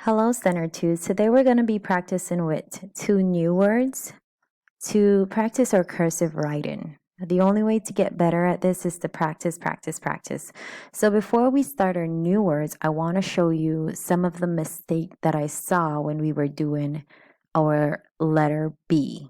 Hello, Center 2. Today we're going to be practicing with two new words to practice our cursive writing. The only way to get better at this is to practice, practice, practice. So before we start our new words, I want to show you some of the mistake that I saw when we were doing our letter B.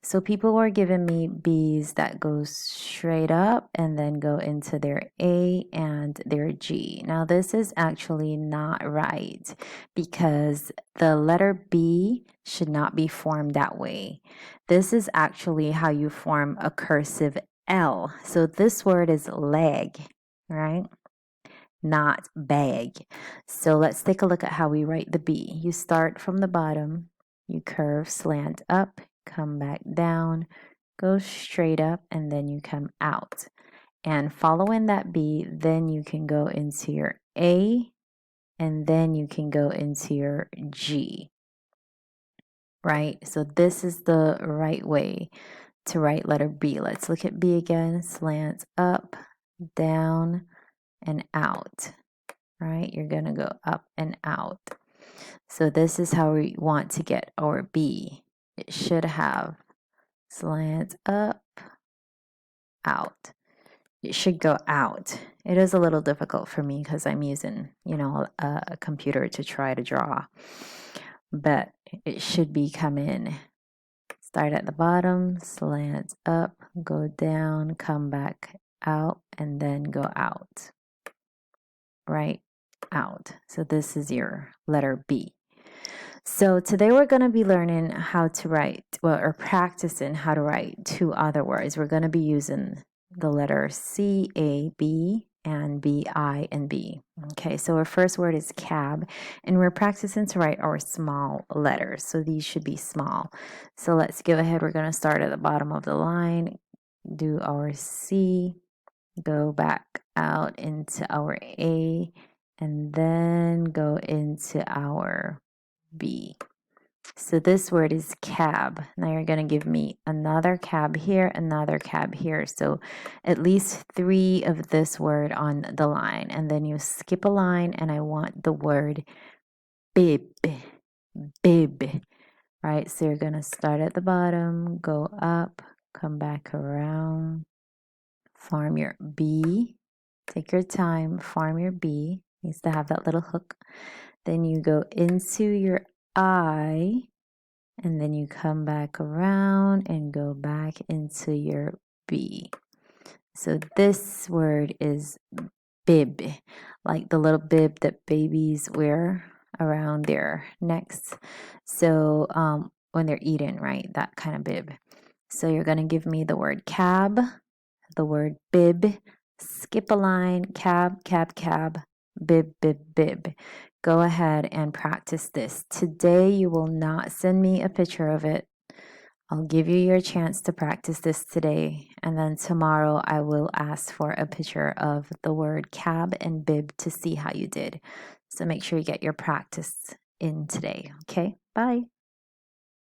So people were giving me B's that go straight up and then go into their A and their G. Now this is actually not right because the letter B should not be formed that way. This is actually how you form a cursive L. So this word is leg, right? Not bag. So let's take a look at how we write the B. You start from the bottom, you curve, slant up, come back down, go straight up, and then you come out. And following that B, then you can go into your A, and then you can go into your G, right? So this is the right way to write letter B. Let's look at B again. Slant up, down, and out, right? You're going to go up and out. So this is how we want to get our B. It should have slant up, out. It should go out. It is a little difficult for me because I'm using, a computer to try to draw. But it should be come in. Start at the bottom, slant up, go down, come back out, and then go out. Right? Out. So this is your letter B. So today we're going to be learning how to write, or practicing how to write two other words. We're going to be using the letter C, A, B, and B, I, and B. Okay, so our first word is cab, and we're practicing to write our small letters. So these should be small. So let's go ahead. We're going to start at the bottom of the line, do our C, go back out into our A, and then go into our B. So this word is cab. Now you're going to give me another cab here, another cab here. So at least 3 of this word on the line. And then you skip a line, and I want the word bib, bib, right? So you're going to start at the bottom, go up, come back around, form your B. Take your time, form your B. Needs to have that little hook. Then you go into your I, and then you come back around and go back into your B. So this word is bib, like the little bib that babies wear around their necks. So when they're eating, right? That kind of bib. So you're going to give me the word cab, the word bib, skip a line, cab, cab, cab, bib, bib, bib. Go ahead and practice this. Today you will not send me a picture of it. I'll give you your chance to practice this today, and then tomorrow I will ask for a picture of the word cab and bib to see how you did. So make sure you get your practice in today. Okay, bye.